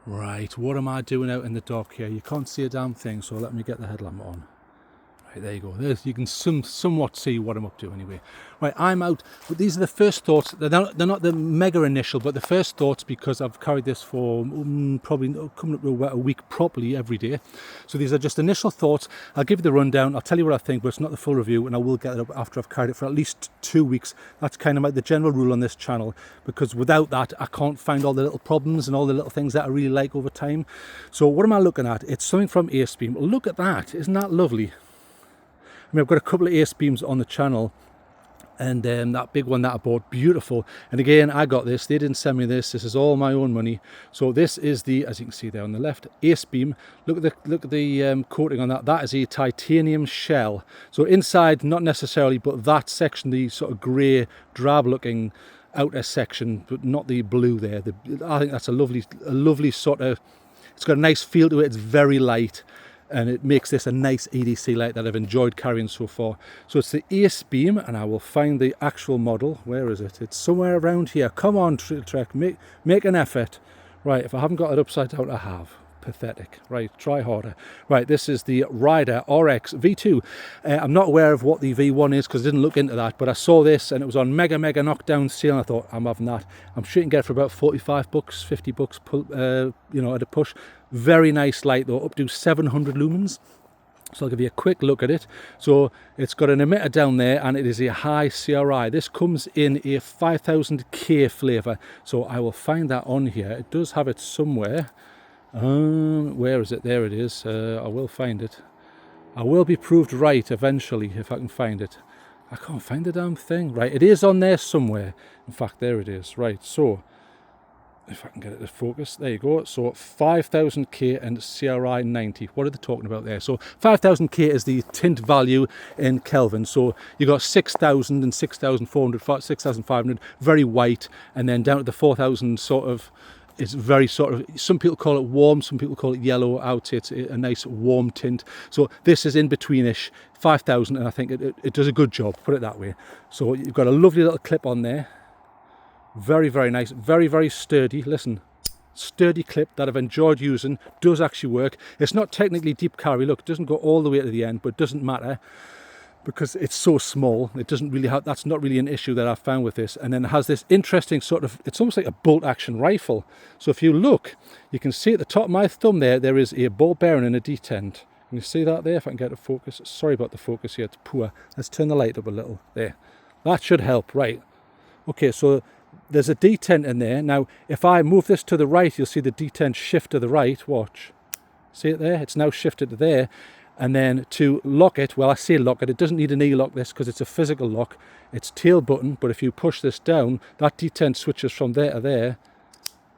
Right, what am I doing out in the dark here? You can't see a damn thing, so let me get the headlamp on. Right, there you go. You can somewhat see what I'm up to anyway. Right, I'm out, but these are the first thoughts. They're not the mega initial, but the first thoughts, because I've carried this for probably coming up to a week properly every day. So these are just initial thoughts. I'll give you the rundown. I'll tell you what I think, but it's not the full review, and I will get it up after I've carried it for at least 2 weeks. That's kind of like the general rule on this channel, because without that, I can't find all the little problems and all the little things that I really like over time. So what am I looking at? It's something from Acebeam. Look at that. Isn't that lovely? I mean, I've got a couple of Acebeams on the channel, and that big one that I bought, beautiful. And again, I got this. They didn't send me this. This is all my own money. So this is the, as you can see there on the left, Acebeam. Look at the coating on that. That is a titanium shell. So inside, not necessarily, but that section, the sort of grey, drab-looking outer section, but not the blue there. I think that's a lovely sort of. It's got a nice feel to it. It's very light, and it makes this a nice EDC light that I've enjoyed carrying so far. So it's the Acebeam, and I will find the actual model. Where is it? It's somewhere around here. Come on, TrailTrek, make an effort. Right, if I haven't got it upside down, I have. Pathetic. Right, try harder. Right, this is the Rider RX V2. I'm not aware of what the V1 is because I didn't look into that, but I saw this and it was on mega knockdown sale, and I thought, I'm having that. I'm sure you can get it for about 45 bucks, 50 bucks, you know, at a push. Very nice light though, up to 700 lumens. So I'll give you a quick look at it. So it's got an emitter down there, and it is a high CRI. This comes in a 5000K flavour. So I will find that on here. It does have it somewhere. Where is it? There it is. I will find it. I will be proved right eventually if I can find it. I can't find the damn thing. Right, it is on there somewhere. In fact, there it is. Right, so if I can get it to focus, there you go. So 5000K and CRI 90. What are they talking about there? So 5000K is the tint value in Kelvin. So you got 6000 and 6400, 6500, very white, and then down to the 4000 sort of. It's very sort of, some people call it warm, some people call it yellow. I would say it's a nice warm tint. So this is in betweenish, 5000, and I think it does a good job, put it that way. So you've got a lovely little clip on there. Very nice, very sturdy. Listen, sturdy clip that I've enjoyed using, does actually work. It's not technically deep carry, look, it doesn't go all the way to the end, but it doesn't matter, because it's so small. It doesn't really have, that's not really an issue that I've found with this. And then it has this interesting sort of, it's almost like a bolt action rifle. So if you look, you can see at the top of my thumb there is a ball bearing and a detent. Can you see that there? If I can get a focus. Sorry about the focus here, it's poor. Let's turn the light up a little. There. That should help, right. Okay, so there's a detent in there. Now, if I move this to the right, you'll see the detent shift to the right. Watch. See it there? It's now shifted to there. And then to lock it, well, I say lock it, it doesn't need an E-lock this because it's a physical lock. It's tail button, but if you push this down, that detent switches from there to there.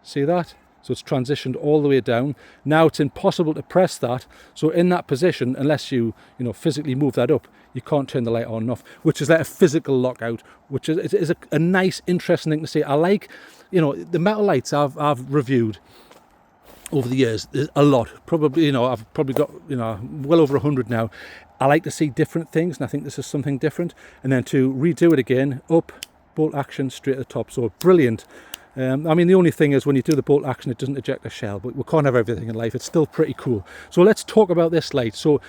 See that? So it's transitioned all the way down. Now it's impossible to press that. So in that position, unless you physically move that up, you can't turn the light on and off, which is like a physical lockout, which is a nice, interesting thing to see. I like, the metal lights I've reviewed over the years, a lot, probably, I've probably got, well over 100 now. I like to see different things, and I think this is something different. And then to redo it again, up, bolt action, straight at the top. So brilliant. I mean, the only thing is when you do the bolt action, it doesn't eject a shell, but we can't have everything in life. It's still pretty cool. So let's talk about this light. So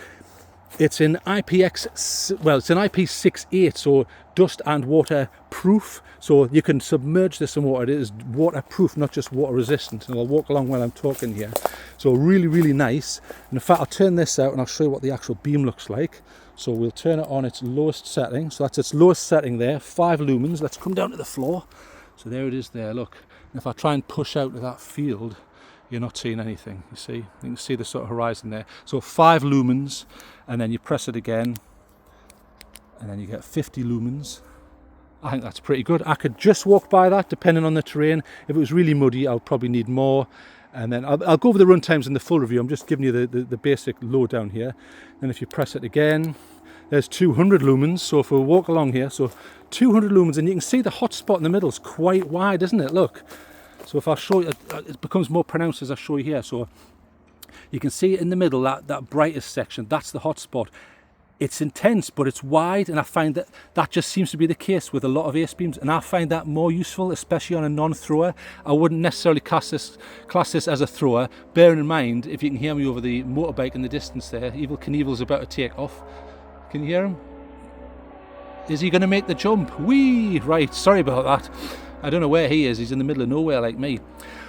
it's an it's an IP68, so dust and water proof. So you can submerge this in water. It is waterproof, not just water resistant. And I'll walk along while I'm talking here. So really nice. And in fact, I'll turn this out and I'll show you what the actual beam looks like. So we'll turn it on its lowest setting. So that's its lowest setting there, 5 lumens. Let's come down to the floor. So there it is there, look. And if I try and push out to that field, you're not seeing anything, you see. You can see the sort of horizon there. So 5 lumens, and then you press it again, and then you get 50 lumens. I think that's pretty good. I could just walk by that, depending on the terrain. If it was really muddy, I'll probably need more. And then I'll go over the run times in the full review. I'm just giving you the basic lowdown here. And if you press it again, there's 200 lumens. So if we walk along here, so 200 lumens, and you can see the hot spot in the middle is quite wide, isn't it? Look. So if I show you, it becomes more pronounced as I show you here. So you can see in the middle, that brightest section, that's the hot spot. it's intense, but it's wide, and I find that that just seems to be the case with a lot of Acebeams, and I find that more useful, especially on a non-thrower. I wouldn't necessarily class this as a thrower, bearing in mind, if you can hear me over the motorbike in the distance there, Evel Knievel's about to take off. Can you hear him? Is he going to make the jump? Whee! Right, sorry about that. I don't know where he is. He's in the middle of nowhere like me.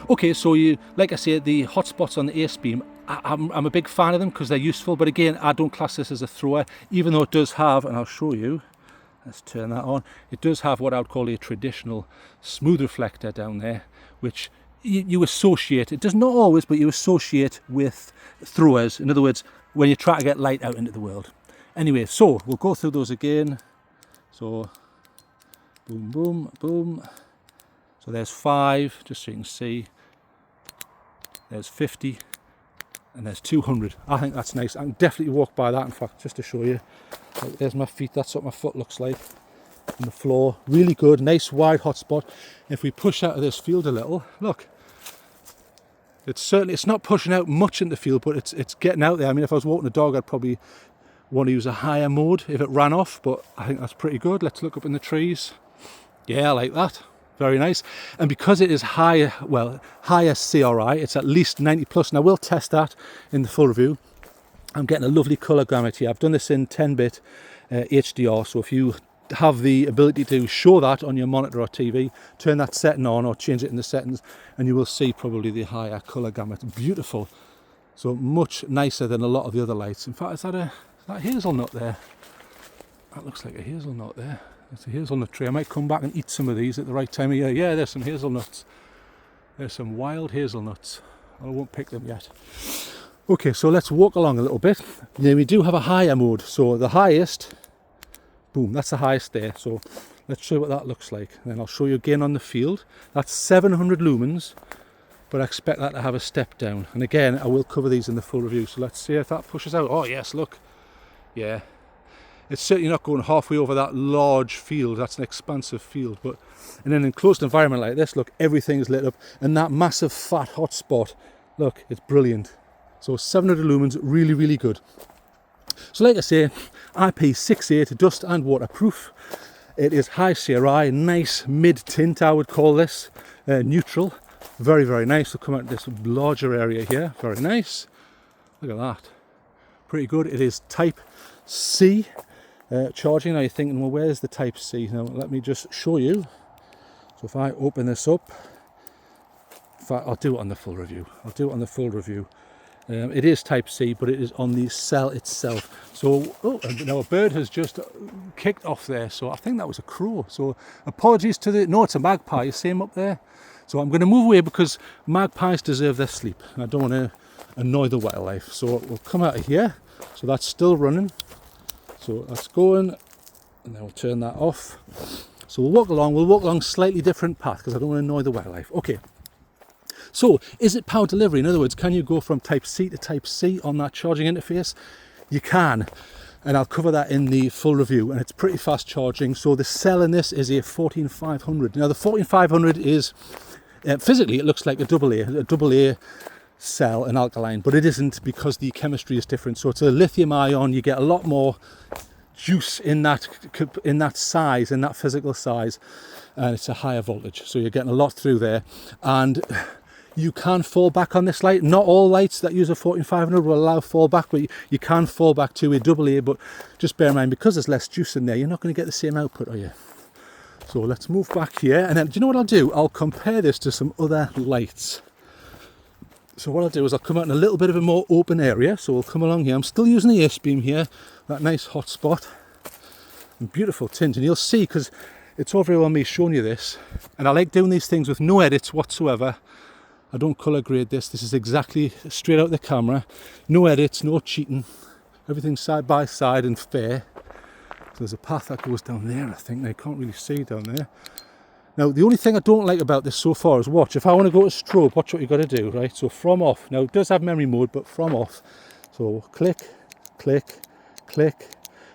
Okay, so like I said, the hotspots on the Acebeam, I'm a big fan of them because they're useful, but again, I don't class this as a thrower, even though it does have, and I'll show you, let's turn that on, it does have what I would call a traditional smooth reflector down there, which you associate, it does not always, but you associate with throwers. In other words, when you try to get light out into the world. Anyway, so we'll go through those again. So, boom, boom, boom. So there's 5, just so you can see. There's 50. And there's 200. I think that's nice. I can definitely walk by that, in fact, just to show you. Like, there's my feet. That's what my foot looks like on the floor. Really good, nice wide hotspot. If we push out of this field a little, look. It's not pushing out much in the field, but it's getting out there. I mean, if I was walking a dog, I'd probably want to use a higher mode if it ran off, but I think that's pretty good. Let's look up in the trees. Yeah, I like that. Very nice. And because it is higher CRI, it's at least 90 plus, and I will test that in the full review. I'm getting a lovely colour gamut here. I've done this in 10-bit HDR, so if you have the ability to show that on your monitor or TV, turn that setting on or change it in the settings, and you will see probably the higher colour gamut. Beautiful. So much nicer than a lot of the other lights. In fact, is that hazelnut there? That looks like a hazelnut there. It's a hazelnut tree. I might come back and eat some of these at the right time of year. Yeah, there's some hazelnuts. There's some wild hazelnuts. I won't pick them yet. Okay, so let's walk along a little bit. Now we do have a higher mode. So the highest, boom, that's the highest there. So let's show you what that looks like. And then I'll show you again on the field. That's 700 lumens, but I expect that to have a step down. And again, I will cover these in the full review. So let's see if that pushes out. Oh yes, look. Yeah. It's certainly not going halfway over that large field. That's an expansive field. But in an enclosed environment like this, look, everything's lit up. And that massive fat hot spot, look, it's brilliant. So 700 lumens, really, really good. So like I say, IP68, dust and waterproof. It is high CRI, nice mid-tint, I would call this. Neutral, very, very nice. We'll come out to this larger area here, very nice. Look at that, pretty good. It is Type C. Charging. Now you're thinking, well, where's the Type C? Now let me just show you. So if I open this up, I'll do it on the full review. It is Type C, but it is on the cell itself. So, now a bird has just kicked off there. So I think that was a crow. So apologies to no, it's a magpie. You see him up there? So I'm going to move away because magpies deserve their sleep. And I don't want to annoy the wildlife. So we'll come out of here. So that's still running. So that's going, and then we'll turn that off. So we'll walk along slightly different path because I don't want to annoy the wildlife. Okay. So is it power delivery? In other words, can you go from Type C to Type C on that charging interface? You can, and I'll cover that in the full review, and it's pretty fast charging. So the cell in this is a 14500. Now the 14500 is, physically it looks like a double A cell, an alkaline, but it isn't because the chemistry is different. So it's a lithium ion. You get a lot more juice in that size, in that physical size, and it's a higher voltage, so you're getting a lot through there. And you can fall back on this light. Not all lights that use a 14500 will allow fallback, but you can fall back to a double A. But just bear in mind, because there's less juice in there, you're not going to get the same output, are you? So let's move back here, and then do you know what I'll do? I'll compare this to some other lights. So what I'll do is I'll come out in a little bit of a more open area. So we'll come along here. I'm still using the Acebeam here, that nice hot spot. And beautiful tint. And you'll see, because it's all very well me showing you this, and I like doing these things with no edits whatsoever. I don't colour grade this. This is exactly straight out the camera. No edits, no cheating. Everything's side by side and fair. So there's a path that goes down there, I think. I can't really see down there. Now, the only thing I don't like about this so far is watch. If I want to go to strobe, watch what you've got to do, right? So from off. Now, it does have memory mode, but from off. So click, click, click,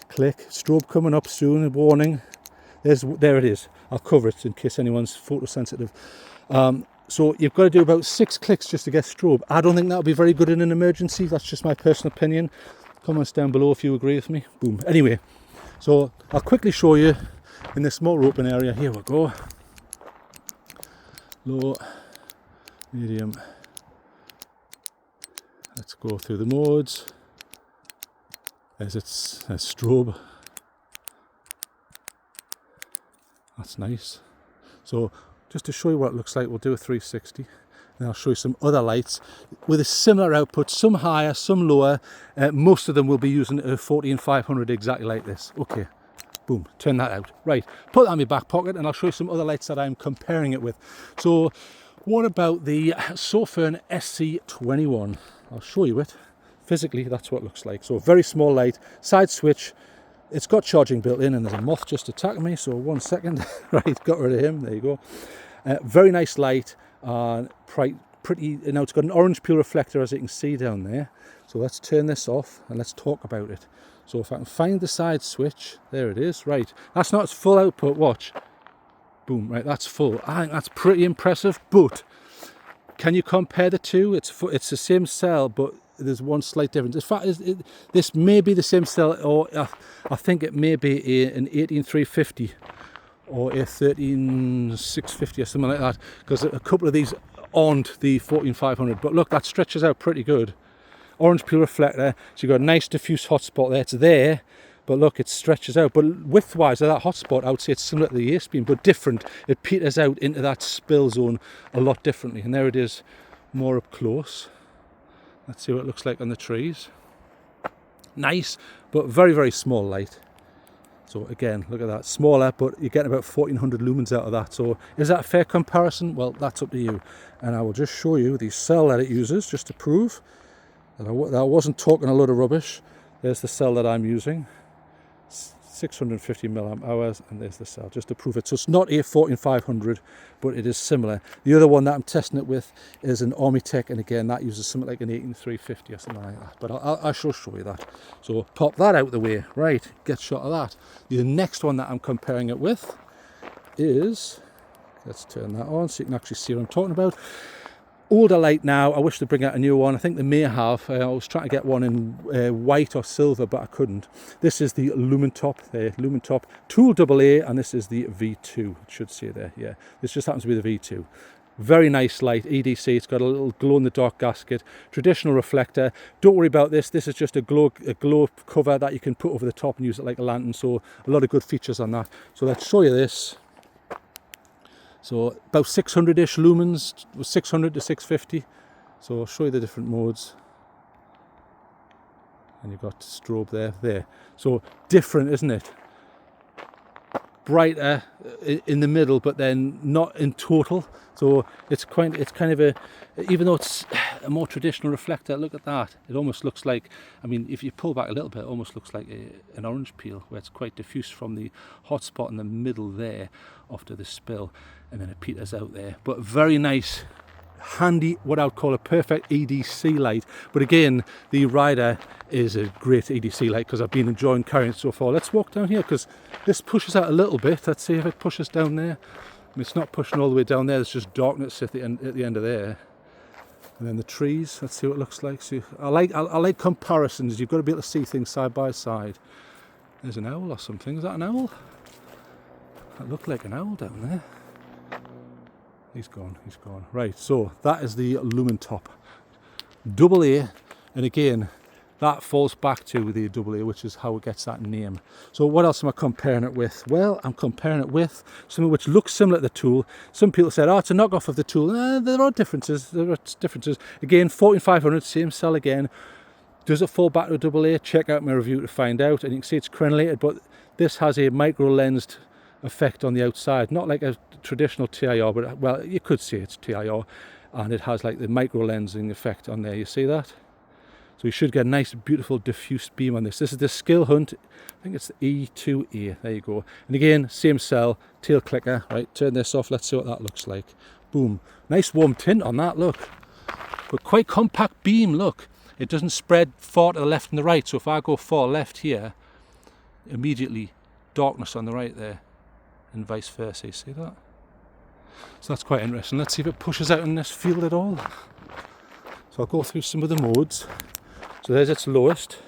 click. Strobe coming up soon, a warning. There it is. I'll cover it in case anyone's photosensitive. So you've got to do about 6 clicks just to get strobe. I don't think that would be very good in an emergency. That's just my personal opinion. Comments down below if you agree with me. Boom. Anyway, so I'll quickly show you in this more open area. Here we go. Low, medium. Let's go through the modes. There's its strobe. That's nice. So just to show you what it looks like, we'll do a 360. And I'll show you some other lights with a similar output, some higher, some lower. Most of them will be using a 14500 exactly like this. Okay, boom, turn that out. Right, put that in my back pocket and I'll show you some other lights that I'm comparing it with. So what about the Sofern SC21? I'll show you it. Physically, that's what it looks like. So a very small light, side switch. It's got charging built in, and there's a moth just attacking me, so 1 second. Right, got rid of him, there you go. Very nice light. Pretty, now it's got an orange peel reflector, as you can see down there. So let's turn this off and let's talk about it. So if I can find the side switch, there it is. Right, that's not its full output, watch. Boom, right, that's full. I think that's pretty impressive, but can you compare the two? It's the same cell, but there's one slight difference. In fact, this may be the same cell, or I think it may be an 18350 or a 13650 or something like that, because a couple of these aren't the 14500. But look, that stretches out pretty good. Orange peel reflector, so you've got a nice diffuse hotspot there. It's there, but look, it stretches out. But width-wise, of that hotspot, I would say it's similar to the Acebeam, but different. It peters out into that spill zone a lot differently. And there it is, more up close. Let's see what it looks like on the trees. Nice, but very, very small light. So again, look at that, smaller, but you're getting about 1400 lumens out of that. So is that a fair comparison? Well, that's up to you. And I will just show you the cell that it uses, just to prove that I wasn't talking a lot of rubbish. There's the cell that I'm using, 650 milliamp hours, and there's the cell, just to prove it. So it's not a 14500, but it is similar. The other one that I'm testing it with is an Armitech, and again, that uses something like an 18350 or something like that. But I shall show you that. So pop that out the way. Right, get a shot of that. The next one that I'm comparing it with is, let's turn that on so you can actually see what I'm talking about. Older light now. I wish they'd bring out a new one. I think they may have. I was trying to get one in white or silver, but I couldn't. This is the Lumentop, Lumentop Tool AA, and this is the V2. It should say there, yeah. This just happens to be the V2. Very nice light, EDC. It's got a little glow-in-the-dark gasket, traditional reflector. Don't worry about this. This is just a glow cover that you can put over the top and use it like a lantern. So a lot of good features on that. So let's show you this. So about 600-ish lumens, 600 to 650. So I'll show you the different modes. And you've got strobe there. So different, isn't it? Brighter in the middle, but then not in total. So it's kind of a, even though it's a more traditional reflector, look at that. It almost looks like, I mean, if you pull back a little bit, it almost looks like an orange peel, where it's quite diffuse from the hot spot in the middle there after the spill, and then it peters out there. But very nice, handy, what I would call a perfect EDC light. But again, the Rider is a great EDC light because I've been enjoying carrying it so far. Let's walk down here because this pushes out a little bit. Let's see if it pushes down there. I mean, it's not pushing all the way down there. There's just darkness at the end of there. And then the trees. Let's see what it looks like. So I like comparisons. You've got to be able to see things side by side. There's an owl or something. Is that an owl? That looked like an owl down there. He's gone. Right, so that is the Lumentop AA, and again, that falls back to the AA, which is how it gets that name. So what else am I comparing it with? Well, I'm comparing it with something which looks similar to the Tool. Some people said, oh, it's a knockoff of the Tool. There are differences. Again, 14500, same cell again. Does it fall back to a AA? Check out my review to find out. And you can see it's crenulated, but this has a micro-lensed effect on the outside, not like a traditional TIR, but well, you could say it's TIR, and it has like the micro lensing effect on there. You see that? So you should get a nice, beautiful, diffuse beam on this. This is the Skill Hunt. I think it's the E2A. There you go. And again, same cell, tail clicker. Right, turn this off. Let's see what that looks like. Boom. Nice warm tint on that. Look, but quite compact beam. Look, it doesn't spread far to the left and the right. So if I go far left here, immediately darkness on the right there, and vice versa. You see that? So that's quite interesting. Let's see if it pushes out in this field at all. So I'll go through some of the modes. So there's its lowest.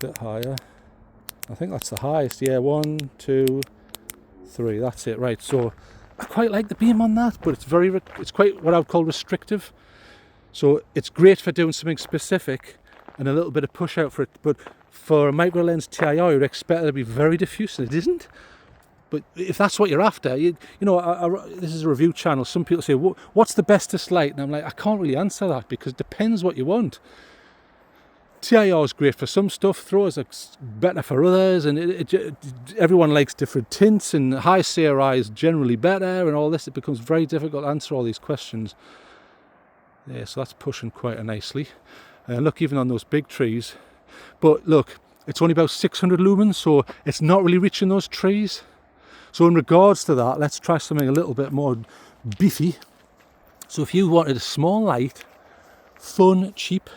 bit higher. I think that's the highest. Yeah, 1, 2, 3. That's it. Right. So I quite like the beam on that, but it's quite what I would call restrictive. So it's great for doing something specific and a little bit of push out for it. But for a micro lens TI, you'd expect it to be very diffuse, and it isn't. But if that's what you're after, you know, this is a review channel. Some people say, what's the bestest light? And I'm like, I can't really answer that because it depends what you want. TIR is great for some stuff, throws are better for others, and everyone likes different tints, and high CRI is generally better, and all this. It becomes very difficult to answer all these questions. Yeah, so that's pushing quite nicely. Look, even on those big trees. But look, it's only about 600 lumens, so it's not really reaching those trees. So in regards to that, let's try something a little bit more beefy. So if you wanted a small light, fun, cheap,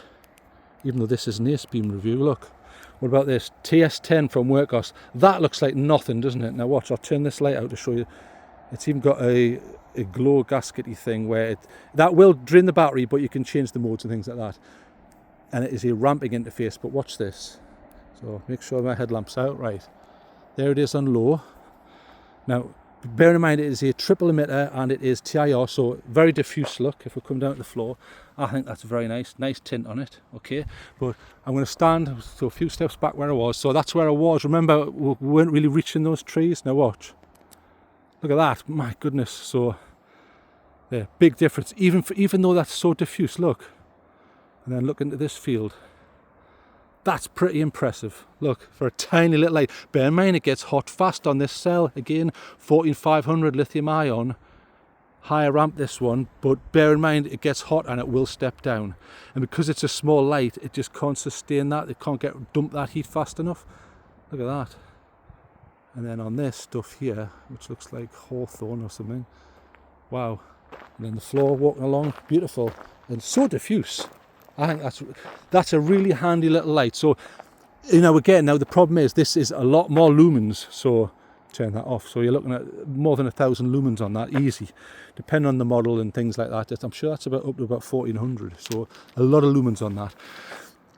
even though this is an Acebeam review, look. What about this? TS10 from Workhorse. That looks like nothing, doesn't it? Now watch, I'll turn this light out to show you. It's even got a glow gaskety thing where that will drain the battery, but you can change the modes and things like that. And it is a ramping interface, but watch this. So make sure my headlamp's out, right. There it is on low. Now, bear in mind it is a triple emitter and it is TIR, so very diffuse look. If we come down to the floor, I think that's very nice tint on it, okay. But I'm going to stand so a few steps back where I was. So that's where I was. Remember, we weren't really reaching those trees. Now watch. Look at that, my goodness. So, yeah, big difference. Even though that's so diffuse, look. And then look into this field. That's pretty impressive. Look, for a tiny little light. Bear in mind it gets hot fast on this cell. Again, 14500 lithium ion. Higher amp this one, but bear in mind it gets hot and it will step down. And because it's a small light, it just can't sustain that. It can't dump that heat fast enough. Look at that. And then on this stuff here, which looks like hawthorn or something. Wow. And then the floor walking along, beautiful. And so diffuse. I think that's a really handy little light. So, you know, again, now the problem is this is a lot more lumens. So turn that off. So you're looking at more than 1,000 lumens on that, easy. Depending on the model and things like that. I'm sure that's up to about 1,400. So a lot of lumens on that.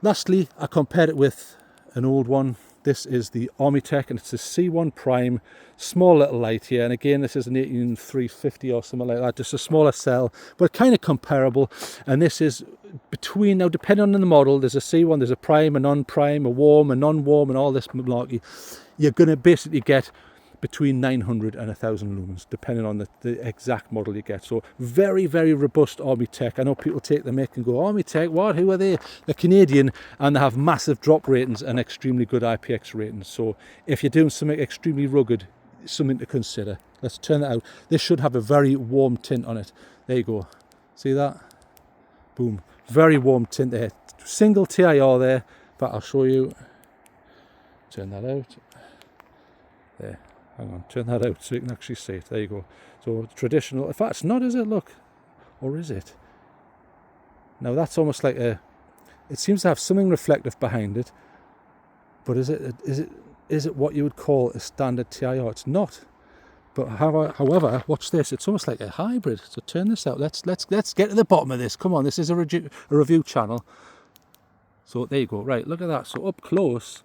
Lastly, I compared it with an old one. This is the Armitech, and it's a C1 Prime, small little light here. And again, this is an 18350 or something like that, just a smaller cell, but kind of comparable. And this is between, now depending on the model, there's a C1, there's a Prime, a non-Prime, a warm, a non-warm, and all this malarkey. You're going to basically get between 900 and 1,000 lumens, depending on the exact model you get. So very, very robust Armitech. I know people take the mick and go, Armitech, what? Who are they? They're Canadian, and they have massive drop ratings and extremely good IPX ratings. So if you're doing something extremely rugged, something to consider. Let's turn that out. This should have a very warm tint on it. There you go. See that? Boom. Very warm tint there. Single TIR there, but I'll show you. Turn that out. There. Hang on, turn that out so you can actually see it. There you go. So traditional, in fact it's not, is it? Look. Or is it? Now that's almost like it seems to have something reflective behind it. But is it what you would call a standard TIR? It's not. But however, watch this. It's almost like a hybrid. So turn this out. Let's get to the bottom of this. Come on, this is a review channel. So there you go. Right, look at that. So up close,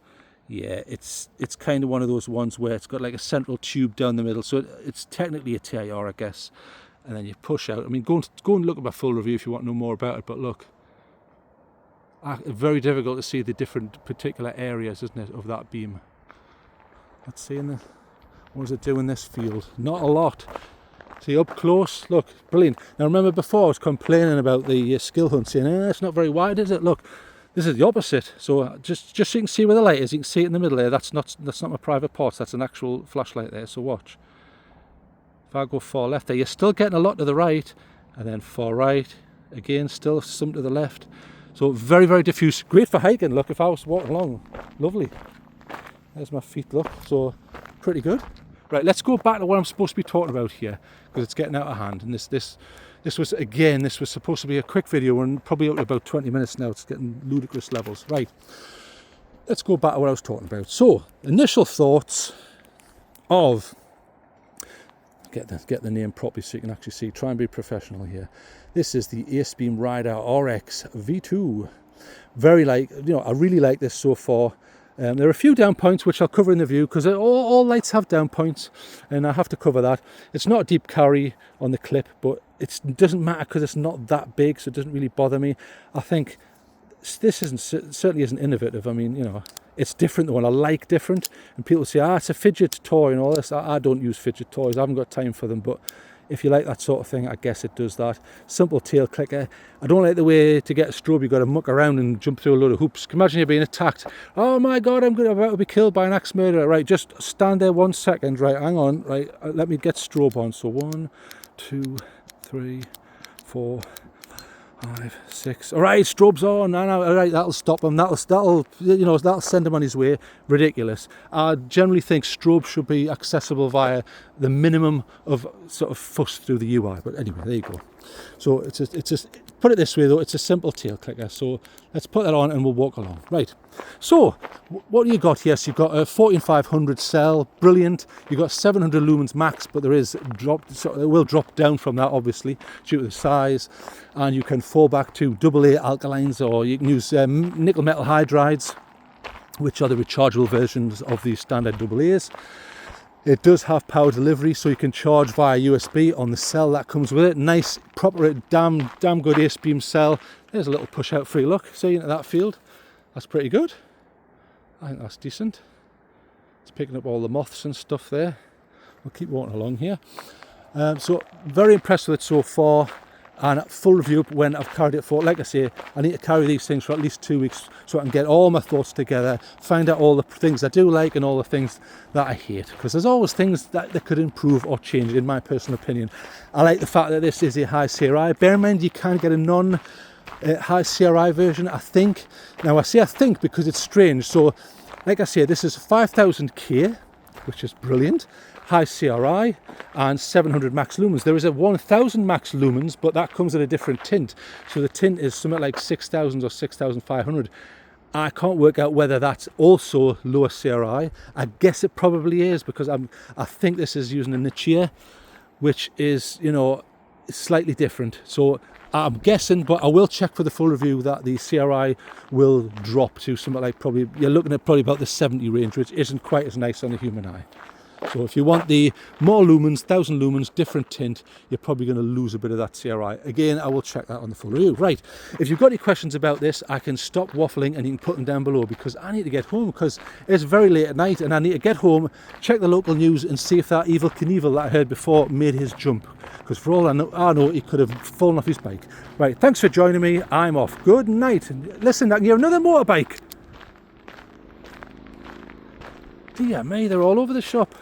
yeah, it's kind of one of those ones where it's got like a central tube down the middle. So it's technically a TIR, I guess. And then you push out. I mean, go and look at my full review if you want to know more about it. But look, very difficult to see the different particular areas, isn't it, of that beam. Let's see what does it do in this field? Not a lot. See, up close, look, brilliant. Now remember before I was complaining about the skill hunt, saying, it's not very wide, is it? Look, this is the opposite. So just so you can see where the light is, you can see it in the middle there. That's not my private parts, that's an actual flashlight there, so watch. If I go far left there, you're still getting a lot to the right, and then far right, again, still some to the left. So very, very diffuse. Great for hiking, look, if I was walking along. Lovely. There's my feet, look, so pretty good. Right, let's go back to what I'm supposed to be talking about here, because it's getting out of hand. And this was supposed to be a quick video, and probably up to about 20 minutes now. It's getting ludicrous levels. Right, let's go back to what I was talking about. So, initial thoughts of, get the name properly so you can actually see, try and be professional here. This is the Acebeam Rider RX V2. I really like this so far. There are a few down points which I'll cover in the view, because all lights have down points, and I have to cover that. It's not a deep carry on the clip, but it doesn't matter because it's not that big, so it doesn't really bother me. I think this certainly isn't innovative. I mean, you know, it's different though, and I like different. And people say, it's a fidget toy and all this. I don't use fidget toys. I haven't got time for them, but if you like that sort of thing, I guess it does that. Simple tail clicker. I don't like the way to get a strobe you've got to muck around and jump through a load of hoops. Can you imagine you're being attacked? Oh my God, I'm about to be killed by an axe murderer. Right, just stand there 1 second. Right, hang on. Right, let me get strobe on. So 1, 2, 3, 4, 5, 6. All right, strobe's on. No, all right, that'll stop him. That'll send him on his way. Ridiculous. I generally think strobe should be accessible via the minimum of sort of fuss through the UI. But anyway, there you go. So it's just put it this way though, it's a simple tail clicker. So let's put that on and we'll walk along. Right. So what do you got? Yes, you've got a 14500 cell, brilliant. You've got 700 lumens max, but there is it will drop down from that obviously due to the size, and you can fall back to AA alkalines, or you can use nickel metal hydrides, which are the rechargeable versions of the standard AA's. It does have power delivery, so you can charge via USB on the cell that comes with it. Nice, proper, damn good Acebeam cell. There's a little push out free look, see, into that field. That's pretty good. I think that's decent. It's picking up all the moths and stuff there. We'll keep walking along here. So very impressed with it so far, and full review when I've carried it for, like I say, I need to carry these things for at least 2 weeks so I can get all my thoughts together, find out all the things I do like and all the things that I hate, because there's always things that they could improve or change in my personal opinion. I like the fact that this is a high CRI. Bear in mind you can get a non-high CRI version, I think. Now I say I think because it's strange. So like I say, this is 5000K, which is brilliant. High CRI and 700 max lumens. There is a 1000 max lumens, but that comes in a different tint. So the tint is something like 6000 or 6500. I can't work out whether that's also lower CRI. I guess it probably is, because I think this is using a Nichia, which is, you know, slightly different. So I'm guessing, but I will check for the full review, that the CRI will drop to something like you're looking at probably about the 70 range, which isn't quite as nice on the human eye. So if you want the more lumens, 1000 lumens, different tint, you're probably going to lose a bit of that CRI. Again, I will check that on the full review. Right, if you've got any questions about this, I can stop waffling and you can put them down below, because I need to get home, because it's very late at night and I need to get home, check the local news and see if that Evil Knievel that I heard before made his jump. Because for all I know, he could have fallen off his bike. Right, thanks for joining me. I'm off. Good night. Listen, I can hear another motorbike. Dear me, they're all over the shop.